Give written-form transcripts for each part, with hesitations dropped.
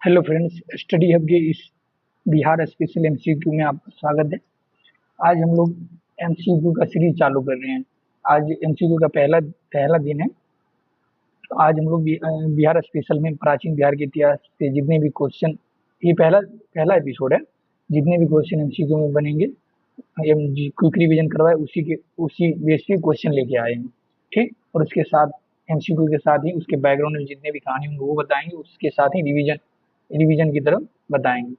Hello friends, study hub के इस Bihar special MCQ में आपका स्वागत है। आज हम लोग एमसीक्यू का सीरीज चालू कर रहे हैं। आज एमसीक्यू का पहला पहला दिन है। तो आज हम लोग बिहार स्पेशल में प्राचीन बिहार के इतिहास से जितने भी क्वेश्चन, ये पहला पहला एपिसोड है। जितने भी क्वेश्चन एमसीक्यू में बनेंगे, क्विक रिवीजन करवाए उसी बेस पे क्वेश्चन लेके आए हैं। ठीक, और उसके साथ एमसीक्यू के साथ ही उसके बैकग्राउंड में जितने भी कहानी होंगे वो बताएंगे, उसके साथ ही रिवीजन रिवीजन की तरफ बताएंगे।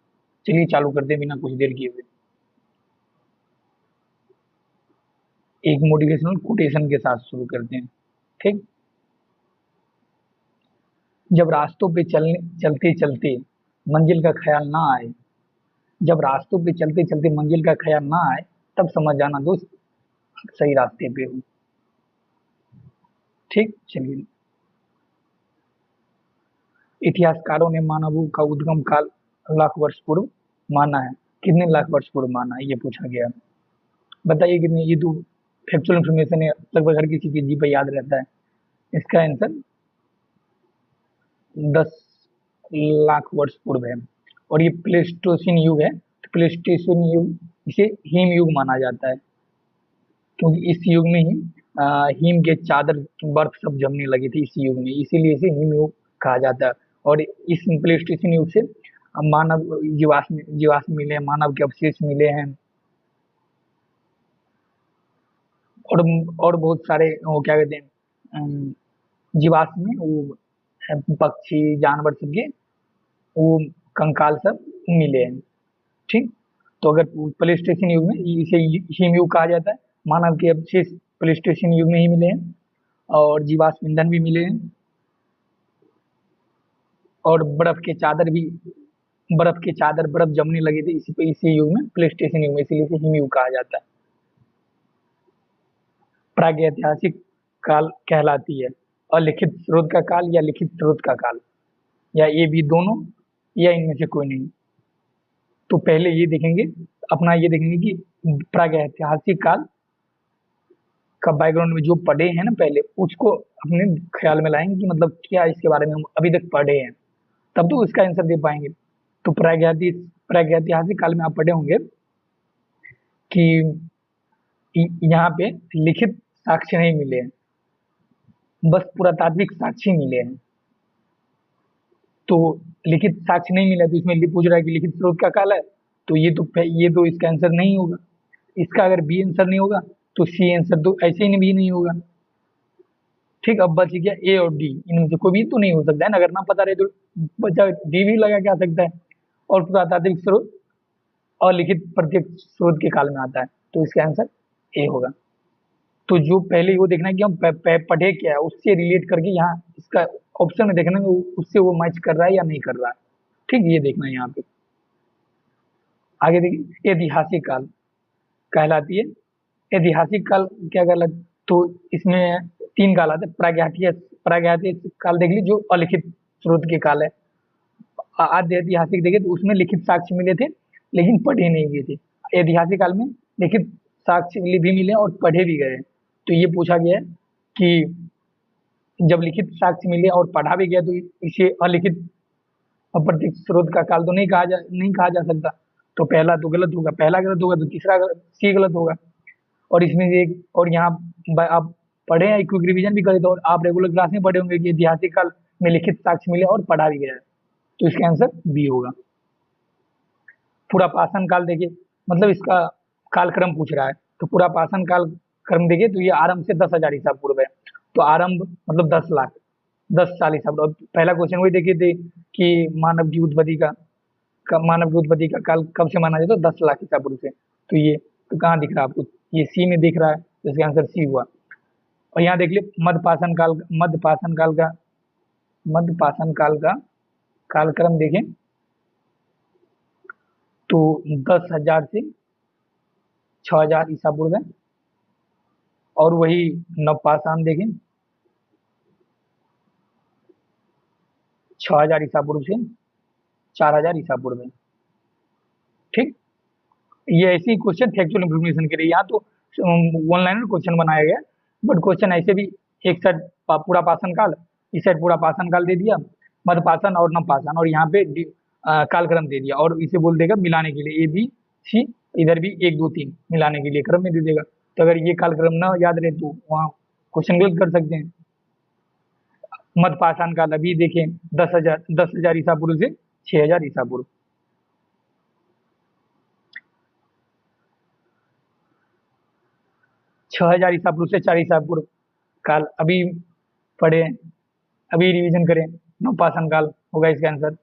चलिए चालू करते हैं बिना कुछ देर किए हुए। एक मोटिवेशनल कोटेशन के साथ शुरू करते हैं। ठीक, जब रास्तों पे चलते चलते मंजिल का ख्याल ना आए, जब रास्तों पे चलते चलते मंजिल का ख्याल ना आए, तब समझ जाना दोस्त सही रास्ते पे हो। ठीक, चलिए। इतिहासकारों ने मानवों का उद्गम काल लाख वर्ष पूर्व माना है। कितने लाख वर्ष पूर्व माना है, ये पूछा गया। बताइए कितने। ये तो फैक्चुअल इन्फॉर्मेशन है, लगभग हर किसी के जी पे याद रहता है। इसका आंसर 10 लाख वर्ष पूर्व है। और ये प्लेस्टोसिन युग है। तो प्लेस्टोसिन युग, इसे हिम युग माना जाता है, क्योंकि इस युग में ही हिम के चादर बर्फ सब जमने लगी थी इस युग में, इसीलिए इसे हिम युग कहा जाता है। और इस प्लेस्टोसिन युग से मानव जीवाश्म मिले हैं, मानव के अवशेष मिले हैं। और और बहुत सारे वो क्या कहते हैं, जीवाश्म में वो पक्षी जानवर सबके वो कंकाल सब मिले हैं। ठीक, तो अगर प्लेस्टेशन युग में इसे हिम युग कहा जाता है। मानव के अवशेष प्लेस्टेशन युग में ही मिले हैं, और जीवाश्म ईंधन भी मिले हैं, और बर्फ जमने लगे थे इसी युग में, प्लेस्टेशन युग में, इसीलिए इसे हिम युग कहा जाता है। प्रागैतिहासिक काल कहलाती है अलिखित स्रोत का काल या लिखित स्रोत का काल, या ये भी दोनों, या इनमें से कोई नहीं। तो पहले ये देखेंगे, अपना ये देखेंगे कि प्रागैतिहासिक काल का बैकग्राउंड में जो पढ़े हैं ना पहले, उसको अपने ख्याल में लाएंगे कि मतलब क्या इसके बारे में हम अभी तक पढ़े हैं, तब तो इसका आंसर दे पाएंगे। तो प्रागैतिहासिक काल में आप पढ़े होंगे कि यहाँ पे लिखित साक्ष्य नहीं मिले हैं, बस पुरातात्विक साक्ष्य मिले हैं। तो लिखित साक्ष्य नहीं मिला, तो इसमें पूछ रहा है कि लिखित स्रोत का काल है, तो ये तो इसका आंसर नहीं होगा। इसका अगर बी आंसर नहीं होगा, तो सी आंसर तो ऐसे ही भी नहीं होगा। ठीक, अब बच गया ए और डी, इनमें से कोई भी तो नहीं हो सकता है ना। अगर ना पता रहे तो बचा डी भी लगा के आ सकता है। और पुरातात्विक स्रोत और लिखित प्रत्यक्ष स्रोत के काल में आता है, तो इसका आंसर ए होगा। तो जो पहले वो देखना है कि हम पढ़े क्या है, उससे रिलेट करके यहाँ इसका ऑप्शन में देखना है उससे वो मैच कर रहा है या नहीं कर रहा है। ठीक, ये देखना है यहाँ पे। आगे देखिए, ऐतिहासिक काल कहलाती है। ऐतिहासिक काल क्या कहलाता, तो इसमें 3 काल आते हैं। प्रागैतिहासिक काल देख लीजिए, जो अलिखित स्रोत के काल है। आद्य ऐतिहासिक देखे तो उसमें लिखित साक्ष्य मिले थे, लेकिन पढ़े नहीं गए थे। ऐतिहासिक काल में लिखित साक्ष्य भी मिले और पढ़े भी गए। तो ये पूछा गया है कि जब लिखित साक्ष्य मिले और पढ़ा भी गया, तो इसे अलिखित अप्रत्यक्ष स्रोत का काल तो नहीं कहा जा सकता। तो पहला तो गलत होगा, पहला गलत होगा तो तीसरा सी गलत होगा। और इसमें से एक और यहाँ आप पढ़े हैं, क्विक रिवीजन भी करे, तो और आप रेगुलर क्लास में पढ़े होंगे कि ऐतिहासिक काल में लिखित साक्ष्य मिले और पढ़ा भी गया है, तो इसका आंसर बी होगा। पूरा पाषाण काल देखिए, मतलब इसका कालक्रम पूछ रहा है। तो पूरा पाषाण काल क्रम देखिए, तो ये आरंभ से 10,000 ईसा पूर्व है। तो आरंभ मतलब 10 लाख, 10 साल ईसा पूर्व। पहला क्वेश्चन वही देखे थे कि मानव की उत्पत्ति का काल कब से माना जाता है, 10 लाख ईसा पूर्व से। तो ये तो कहाँ दिख रहा है आपको, ये सी में दिख रहा है, तो इसका आंसर सी हुआ। और यहाँ देख लिये मध्य पाषाण काल का कालक्रम देखें, तो 10,000 से 6,000 ईसा पूर्व है। और वही नवपाषाण देखें, 6,000 ईसा पूर्व से 4,000 ईसा पूर्व है। ठीक, ये ऐसे ही क्वेश्चन फैक्चुअल इन्फॉर्मेशन के लिए, यहाँ तो ऑनलाइन क्वेश्चन बनाया गया, बट क्वेश्चन ऐसे भी एक साइड पूरा पाषाण काल, इस साइड पूरा पाषाण काल दे दिया, मध्यपाषाण और नवपाषाण, और यहाँ पे कालक्रम दे दिया, और इसे बोल देगा मिलाने के लिए ABC, इधर भी 1 2 3 मिलाने के लिए क्रम में दे देगा। तो अगर ये कालक्रम न याद रहे तो वहाँ क्वेश्चन गलत कर सकते हैं। मध्यपाषाण काल अभी देखें 10,000 ईसा पूर्व से 6,000 ईसा पूर्व। छह हजार ईसा पूर्व से 4 ईसा पूर्व काल अभी पढ़े, अभी रिवीजन करें। नवपाषाण काल होगा इसका आंसर।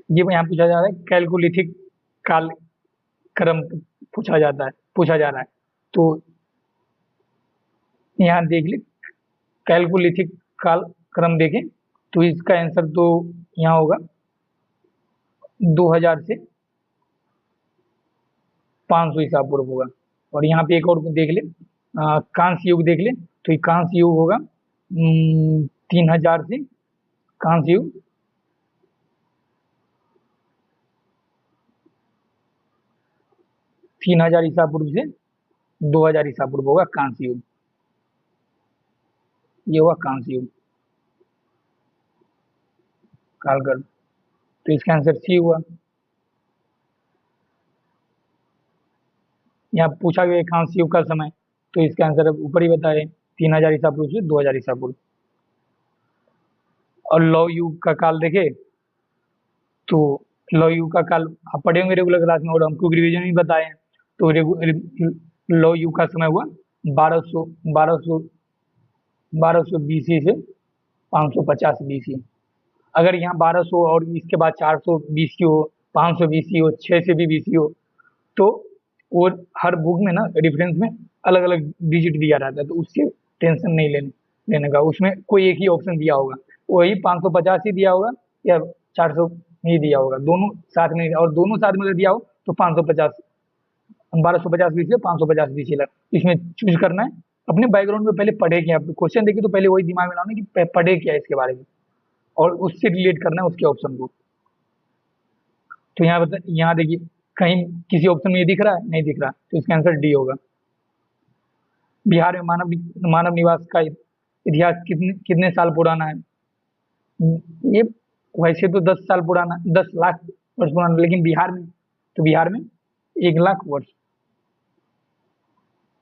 ये यहाँ पूछा जा रहा है कैलकोलिथिक काल क्रम पूछा जा रहा है। तो यहाँ देख ले, कैलकोलिथिक काल क्रम देखें तो इसका आंसर तो यहाँ होगा 2000 से 500 ईसा पूर्व होगा। और यहाँ पे एक और देख ले, कांस्य युग देख ले, तो ये कांस्य युग होगा 3000 से, कांस्य युग 3000 ईसा पूर्व से 2000 ईसा पूर्व होगा कांस्य युग। ये हुआ कांस्य युग कालक्रम, तो इसका आंसर सी हुआ। यहाँ पूछा गया कांस्य युग का समय, तो इसका आंसर ऊपर ही बताए 3000 ईसा पूर्व से 2000 ईसा पूर्व। और लौह युग का काल देखे तो लौह युग का काल आप पढ़े होंगे रेगुलर क्लास में, और हमको रिवीजन भी बताए हैं। तो लौह युग का समय हुआ 1200 BC से 550 BC। अगर यहाँ 1200 और इसके बाद 400 BC हो, 500 BC हो, 600 भी BC हो, तो वो हर बुक में ना रेफरेंस में अलग अलग डिजिट दिया रहता है, तो उससे टेंशन नहीं लेने का। उसमें कोई एक ही ऑप्शन दिया होगा, वही 550 ही दिया होगा या 400 ही दिया होगा, दोनों साथ में, और दोनों साथ में दिया हो तो 550, 1250 BC से 550 BC लग, इसमें चूज करना है। अपने बैकग्राउंड में पहले पढ़े क्या, क्वेश्चन देखिए तो पहले वही दिमाग में लाना कि पढ़े क्या इसके बारे में, और उससे रिलेट करना है उसके ऑप्शन को। तो यहाँ देखिए कहीं किसी ऑप्शन में ये दिख रहा है, नहीं दिख रहा, तो इसका आंसर डी होगा। बिहार में मानव निवास का इतिहास कितने साल पुराना है? ये वैसे तो 10 साल पुराना, 10 लाख वर्ष पुराना, लेकिन बिहार में 1 लाख वर्ष,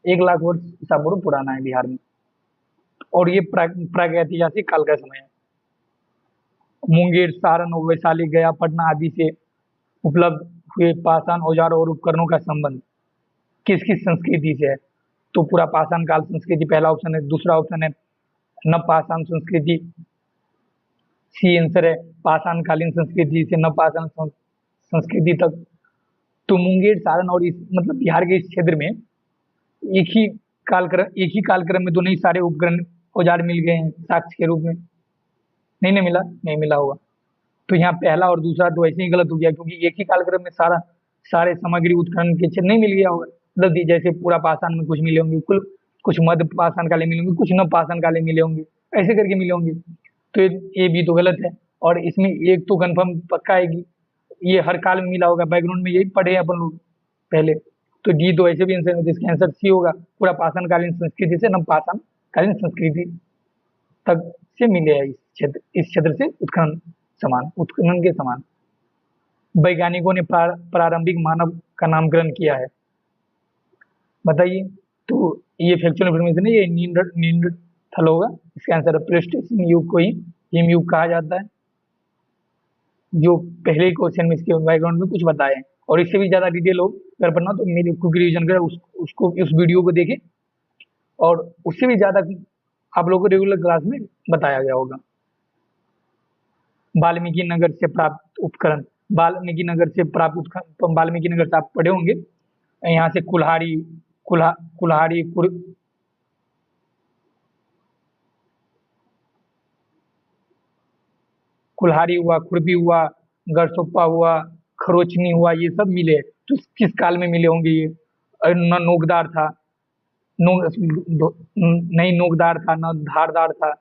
1 लाख वर्ष ईसा पूर्व पुराना है बिहार में। और ये प्रागैतिहासिक काल का समय है। मुंगेर, सारण, वैशाली, गया, पटना आदि से उपलब्ध हुए पाषाण औजारों और उपकरणों का संबंध किस किस संस्कृति से है? तो पूरा पाषाण काल संस्कृति पहला ऑप्शन है। दूसरा ऑप्शन है नवपाषाण संस्कृति, सी आंसर है पाषाण कालीन संस्कृति से नवपाषाण संस्कृति तक। तो मुंगेर, सारण और इस मतलब बिहार के इस क्षेत्र में एक ही कालक्रम में तो नहीं सारे उपकरण औजार मिल गए हैं साक्ष्य के रूप में, नहीं मिला होगा। तो यहाँ पहला और दूसरा तो ऐसे ही गलत हो गया, क्योंकि एक ही कालक्रम में सारे सामग्री उत्खनन के क्षेत्र नहीं मिल गया होगा। मतलब जैसे पूरा पाषाण में कुछ मिले होंगे, कुछ मध्य पाषाण काले मिले होंगे, कुछ नव पाषाण काले मिले होंगे, ऐसे करके मिले होंगे। तो ये भी तो गलत है। और इसमें एक तो कंफर्म पक्का है कि ये हर काल में मिला होगा, बैकग्राउंड में यही पढ़े अपन लोग पहले। तो डी तो ऐसे भी आंसर है, जिसका आंसर सी होगा, पूरा पाषाण कालीन संस्कृति से नव पाषाण कालीन संस्कृति तक से मिले है इस क्षेत्र से उत्खनन के समान। वैज्ञानिकों ने प्रारंभिक मानव का नामकरण किया है, बताइए। तो ये फैक्चुअल इन्फॉर्मेशन है, ये नींडरथल होगा। इसका आंसर है प्लेस्टोसीन युग को ही हिम युग कहा जाता है, जो पहले क्वेश्चन में इसके बैकग्राउंड में कुछ बताए हैं। और इससे भी ज्यादा डिटेल हो अगर पढ़ना तो मेरे क्विक रिवीजन कर उसको उस वीडियो को देखें, और उससे भी ज्यादा आप लोगों को रेगुलर क्लास में बताया गया होगा। वाल्मीकि नगर से प्राप्त उपकरण, वाल्मीकि नगर से आप पढ़े होंगे। यहाँ से कुल्हाड़ी हुआ, खुरपी हुआ, गरसोप्पा हुआ, खरोचनी हुआ, ये सब मिले। तो किस काल में मिले होंगे ये? न नोकदार था, नहीं नोकदार था, न धारदार था,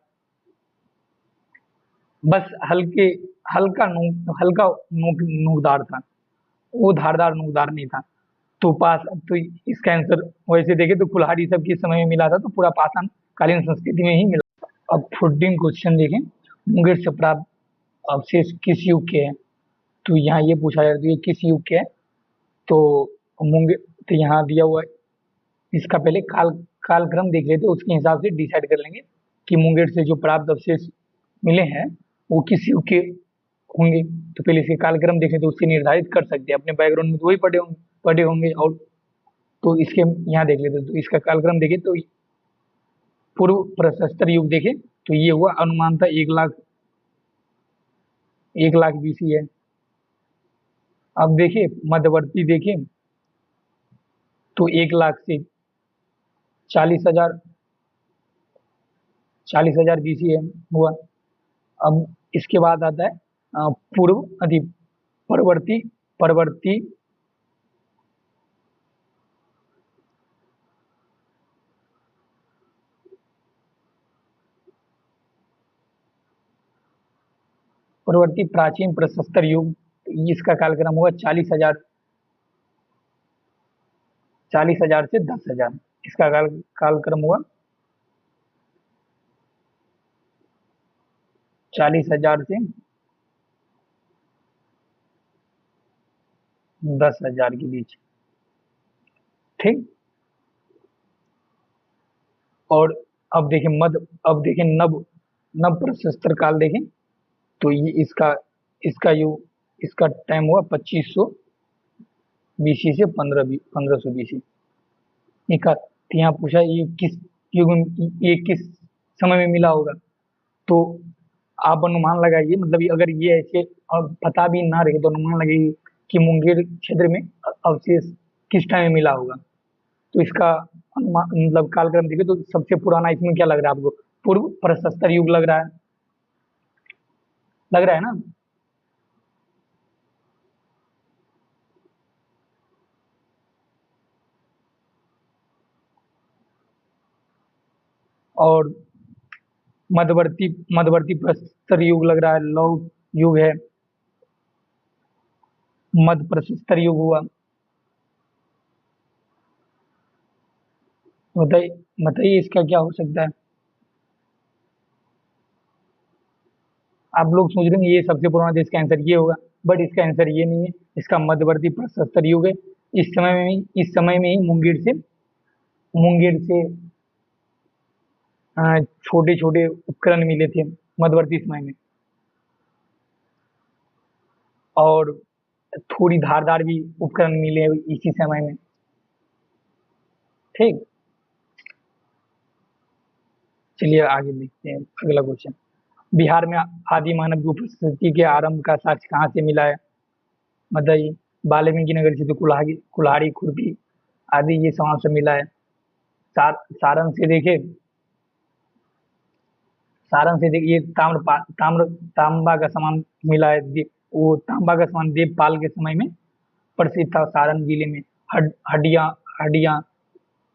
बस हल्का नोकदार था, वो धारदार नोकदार नहीं था। तो इसका आंसर वैसे देखे तो कुल्हाड़ी सब किस समय में मिला था, तो पूरा पाषाण कालीन संस्कृति में ही मिला। अब 14 क्वेश्चन देखें, मुंगेर से प्राप्त अवशेष किस युग के हैं? तो यहाँ ये पूछा जाता है ये किस युग के है, तो मुंगेर, तो यहाँ दिया हुआ है, इसका पहले कालक्रम देख लेते, उसके हिसाब से डिसाइड कर लेंगे कि मुंगेर से जो प्राप्त अवशेष मिले हैं वो किस युग के होंगे। तो पहले इसके कालक्रम देखें तो उससे निर्धारित कर सकते हैं, अपने बैकग्राउंड में तो वही पढ़े होंगे। और तो इसके यहाँ देख लेते, तो इसका कालक्रम देखें तो पूर्व प्रशस्तर युग देखें तो ये हुआ अनुमानतः 1 लाख BC है। अब देखिए मध्यवर्ती देखें तो 1 लाख से 40,000 BC है हुआ। अब इसके बाद आता है पूर्व अधि परवर्ती परवर्ती परवर्ती प्राचीन प्रशस्तर युग, इसका कालक्रम हुआ 40,000 से 10,000। इसका कालक्रम हुआ 40,000 से 10,000 के बीच, ठीक। और अब देखें नव प्रशस्तर काल देखें तो ये इसका टाइम हुआ 2500 BC से 1500 BC। तो यहाँ पूछा ये किस समय में मिला होगा, तो आप अनुमान लगाइए, मतलब अगर ये ऐसे और पता भी ना रहे तो अनुमान लगाइए कि मुंगेर क्षेत्र में अवशेष किस टाइम में मिला होगा। तो इसका मतलब कालक्रम देखिए तो सबसे पुराना इसमें क्या लग रहा है आपको? पूर्व प्रशस्तर युग लग रहा है ना। और मध्यवर्ती प्रशस्तर युग लग रहा है, लौह युग है, मध्य प्रशस्तर युग हुआ। बताइए इसका क्या हो सकता है? आप लोग सोच रहे हैं ये सबसे पुराना, तो इसका आंसर ये होगा, बट इसका आंसर ये नहीं है। इसका मध्यवर्ती प्रशस्तर युग है। इस समय में ही मुंगेर से छोटे छोटे उपकरण मिले थे मध्यवर्ती समय में, और थोड़ी धारदार भी उपकरण मिले इसी समय में, ठीक। चलिए आगे देखते हैं अगला क्वेश्चन। बिहार में आदि मानव की उपस्थिति के आरंभ का साक्ष्य कहाँ से मिला है? बताइए। वाल्मीकि नगर से तो कुल्हाड़ी खुरपी आदि ये सामान से मिला है। सारण से देखे, ये तांबा का सामान मिला है। वो तांबा का सामान देवपाल के समय में प्रसिद्ध था। सारण जिले में हड्डियां हड्डियां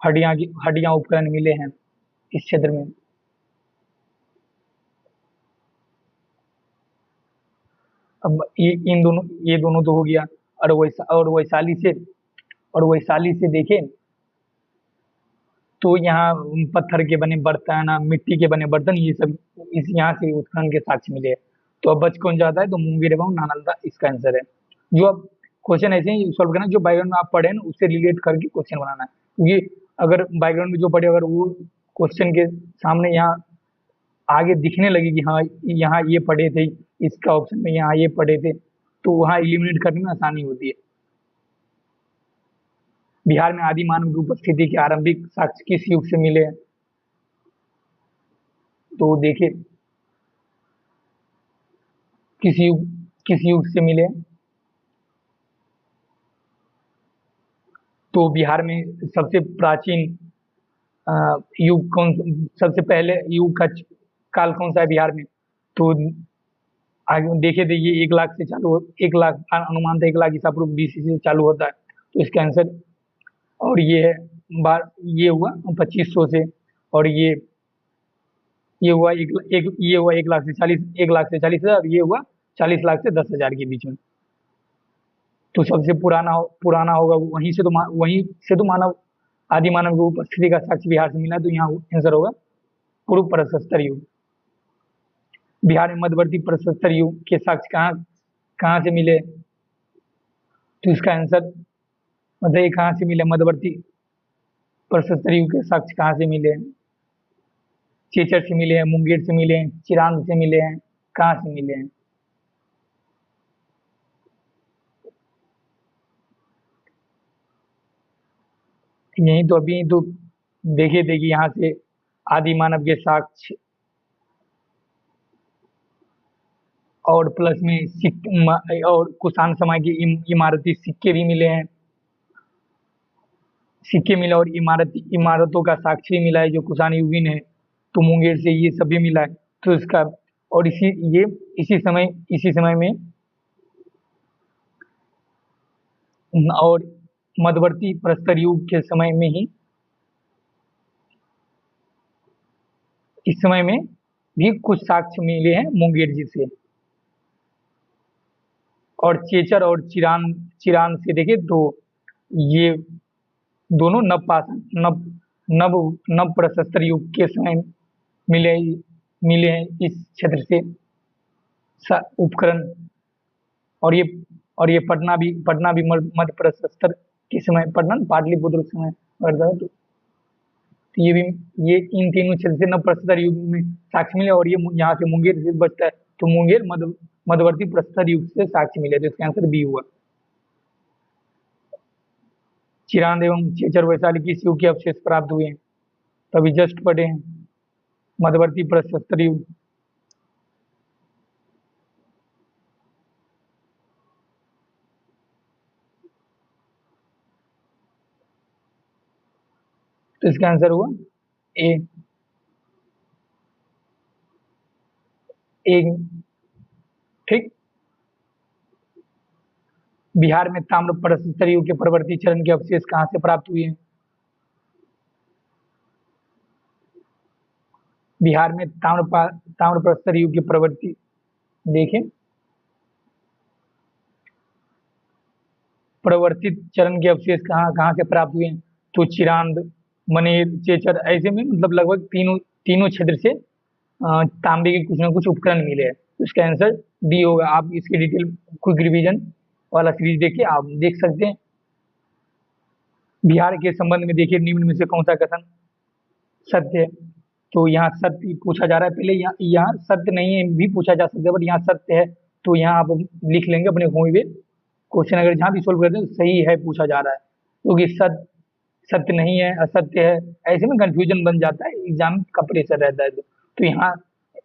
हड्डियां उपकरण मिले हैं इस क्षेत्र में। अब ये दोनों तो हो गया। और वैशाली से देखें तो यहाँ पत्थर के बने बर्तन, मिट्टी के बने बर्तन, ये सब इस यहाँ से उत्खनन के साक्ष्य मिले हैं। तो अब बच कौन जाता है? तो मुंगेर एवं नालंदा इसका आंसर है। जो अब क्वेश्चन ऐसे ही सॉल्व करना, जो बैकग्राउंड में आप पढ़े ना उससे रिलेट करके क्वेश्चन बनाना है, क्योंकि अगर बैकग्राउंड में जो पढ़े अगर वो क्वेश्चन के सामने यहाँ आगे दिखने लगे कि हाँ यहाँ ये पढ़े थे, इसका ऑप्शन में यहाँ ये पढ़े थे, तो वहाँ एलिमिनेट करने में आसानी होती है। बिहार में आदि मानव की उपस्थिति के आरंभिक साक्ष्य किस युग से मिले हैं? तो देखिए किस युग से मिले हैं? तो बिहार में सबसे प्राचीन युग सबसे पहले युग का काल कौन सा है बिहार में? तो आगे देखे थे ये 1 लाख से चालू 1 लाख अनुमान था, 1 लाख ईसा पूर्व BC से चालू होता है, तो इसका आंसर। और ये है ये हुआ 2500 से, और ये हुआ 1 लाख से 40,000, और ये हुआ 40 लाख से 10,000 के बीच में, तो सबसे पुराना होगा वहीं से तो मानव आदि मानव की उपस्थिति का साक्ष्य बिहार से मिला, तो यहाँ आंसर होगा पूर्व प्रशस्तर युग। बिहार में मध्यवर्ती प्रशस्तर युग के साक्ष्य कहाँ कहाँ से मिले, तो इसका आंसर बताइए कहाँ से मिले, मध्यवर्ती प्रशस्तर युग के साक्ष्य कहाँ से मिले हैं? चेचर से मिले हैं, मुंगेर से मिले हैं, चिरांद से मिले हैं, कहाँ से मिले हैं? यही तो अभी तो देखिए यहाँ से आदि मानव के साक्ष्य और प्लस में और कुषाण समय के इमारती सिक्के भी मिले हैं, सिक्के मिले और इमारतों का साक्ष्य मिला है जो कुषाण युगीन है, तो मुंगेर से ये सब भी मिला है। तो इसका और इसी समय में और मध्यवर्ती प्रस्तर युग के समय में ही इस समय में भी कुछ साक्ष्य मिले हैं मुंगेर जी से। और चेचर और चिरान से देखें तो ये दोनों नव नव नव प्रशस्तर युग के समय मिले मिले हैं इस क्षेत्र से उपकरण। और ये पटना भी मध्य प्रशस्तर के समय, पटना पाटलिपुत्र समय पड़ता है। तो ये इन तीनों क्षेत्र से नव प्रशस्तर युग में साक्ष्य मिले, और ये यहाँ से मुंगेर से बचता है, तो मुंगेर मध्यवर्ती प्रशस्तर युग से साक्ष्य मिले, तो इसका आंसर बी हुआ। चिरांद एवं चेचर वैशाली किस युग के अवशेष प्राप्त हुए हैं, तो अभी जस्ट पढ़े हैं, मध्यवर्ती प्रशस्तर युग। तो इसका आंसर हुआ ए। ठीक। बिहार में ताम्र प्रशस्तर युग के प्रवर्ती चरण के अवशेष कहाँ से प्राप्त हुए हैं? बिहार में ताम्र प्रशस्तर युग के प्रवर्ती देखें, प्रवर्तित चरण के अवशेष कहाँ से प्राप्त हुए हैं? तो चिरांद, मनेर, चेचर, ऐसे में मतलब लगभग तीनों क्षेत्र से तांबे के कुछ न कुछ उपकरण मिले हैं, तो इसका आंसर डी होगा। आप इसकी डिटेल क्विक रिवीजन वाला सीरीज देखिए, आप देख सकते हैं। बिहार के संबंध में देखिए निम्न में से कौन सा कथन सत्य है, तो यहाँ सत्य पूछा जा रहा है। पहले यहाँ सत्य नहीं है भी पूछा जा सकता है, बट यहाँ सत्य है, तो यहाँ आप लिख लेंगे अपने होम में क्वेश्चन, अगर जहाँ भी सोल्व करते हैं तो सही है पूछा जा रहा है, क्योंकि सत्य नहीं है, असत्य है, ऐसे में कंफ्यूजन बन जाता है, एग्जाम का प्रेशर रहता है। तो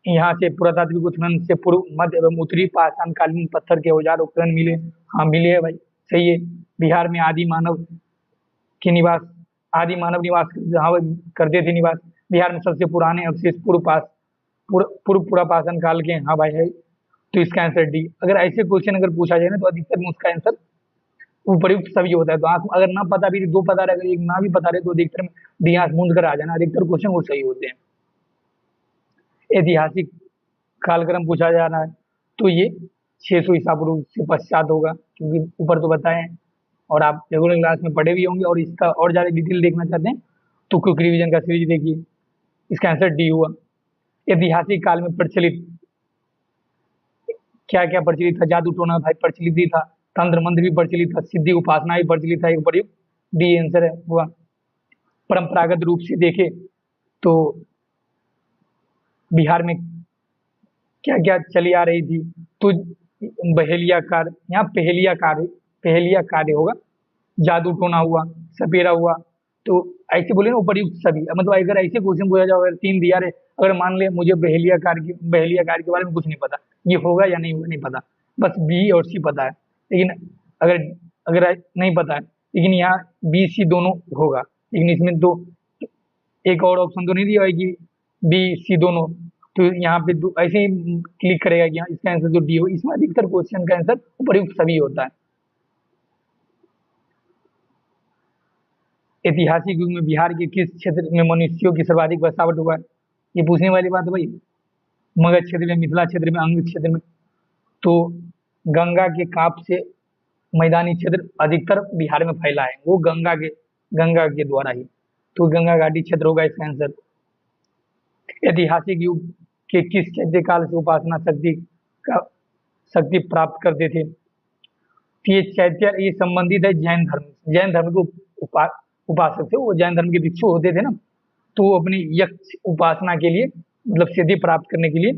यहाँ से पुरातात्विक उत्खनन से पूर्व, मध्य एवं उत्तरी पाषाण कालीन पत्थर के औजार उपकरण मिले, हाँ मिले है भाई, सही है। बिहार में आदि मानव निवास जहाँ करते थे निवास। बिहार में सबसे पुराने अवशेष पूर्व पुरापाषाण काल के, हाँ भाई है, तो इसका आंसर डी। अगर ऐसे क्वेश्चन अगर पूछा जाए ना, तो अधिकतर में उसका आंसर उपयुक्त सभी होता है। तो आप अगर ना पता भी, दो पता रहे, अगर एक ना भी पता रहे, तो अधिकतर में डी आंख मूंद कर आ जाना, अधिकतर क्वेश्चन वो सही होते हैं। ऐतिहासिक कालक्रम पूछा जा रहा है, तो ये 600 ईसा पूर्व से पश्चात होगा, क्योंकि ऊपर तो बताए हैं और आप रेगुलर क्लास में पढ़े भी होंगे, और इसका और ज़्यादा डिटेल देखना चाहते हैं तो क्विक रिवीजन का सीरीज देखिए, इसका आंसर डी हुआ। ऐतिहासिक काल में प्रचलित क्या क्या प्रचलित था? जादू टोना भाई प्रचलित ही था, तंत्र मंत्र भी प्रचलित था, सिद्धि उपासना भी प्रचलित था, एक प्रयुक्त डी आंसर है हुआ। परंपरागत रूप से देखे तो बिहार में क्या क्या चली आ रही थी, तो बहेलिया कार्य, यहाँ पहेलिया कार्य होगा, जादू टोना हुआ, सपेरा हुआ, तो ऐसे बोले ना उपयुक्त सभी। मतलब अगर ऐसे क्वेश्चन पूछा जाओ, अगर 3 दिया रहे, अगर मान ले मुझे बहेलिया कार्य के बारे में कुछ नहीं पता, ये होगा या नहीं होगा नहीं पता, बस बी और सी पता है, लेकिन अगर नहीं पता है, लेकिन यहाँ बी सी दोनों होगा, लेकिन इसमें तो एक और ऑप्शन तो नहीं दिया है कि बी सी दोनों, तो यहाँ पे ऐसे ही क्लिक करेगा कि इसका आंसर जो डी हो। इसमें अधिकतर क्वेश्चन का आंसर उपयुक्त सभी होता है। ऐतिहासिक युग में बिहार के किस क्षेत्र में मनुष्यों की सर्वाधिक बसावट हुआ है? ये पूछने वाली बात है भाई। मगध क्षेत्र में, मिथिला क्षेत्र में, अंग क्षेत्र में, तो गंगा के काप से मैदानी क्षेत्र अधिकतर बिहार में फैला है, वो गंगा के द्वारा ही, तो गंगा घाटी क्षेत्र होगा इसका आंसर। ऐतिहासिक युग के किस चैत्य काल से उपासना शक्ति प्राप्त करते थे? तो ये चैत्य ये संबंधित है जैन धर्म के उपासक थे, वो जैन धर्म के भिक्षु होते थे ना, तो वो अपनी यक्ष उपासना के लिए मतलब सिद्धि प्राप्त करने के लिए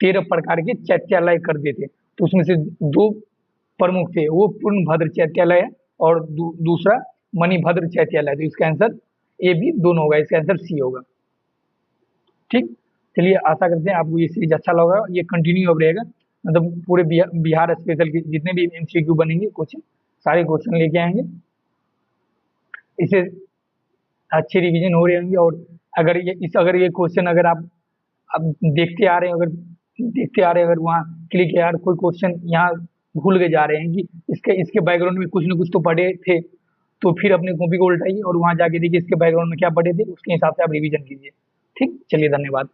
13 प्रकार के चैत्यालय करते थे। तो उसमें से 2 प्रमुख थे, वो पूर्णभद्र चैत्यालय है और दूसरा मणिभद्र चैत्यालय। तो इसका आंसर ए बी दोनों होगा, इसका आंसर सी होगा। ठीक, चलिए आशा करते हैं आपको ये सीरीज अच्छा लगा, ये कंटिन्यू अब रहेगा, मतलब पूरे बिहार स्पेशल के जितने भी एमसीक्यू बनेंगे क्वेश्चन, सारे क्वेश्चन लेके आएंगे, इसे अच्छी रिवीजन हो रही होंगी। और अगर ये क्वेश्चन अगर आप देखते आ रहे हैं, अगर वहाँ क्लिक यार कोई क्वेश्चन यहाँ भूल के जा रहे हैं कि इसके बैकग्राउंड में कुछ न कुछ तो पढ़े थे, तो फिर अपने कॉपी को उल्टाइए और वहाँ जाके देखिए इसके बैकग्राउंड में क्या पढ़े थे, उसके हिसाब से आप रिवीजन कीजिए। ठीक, चलिए धन्यवाद।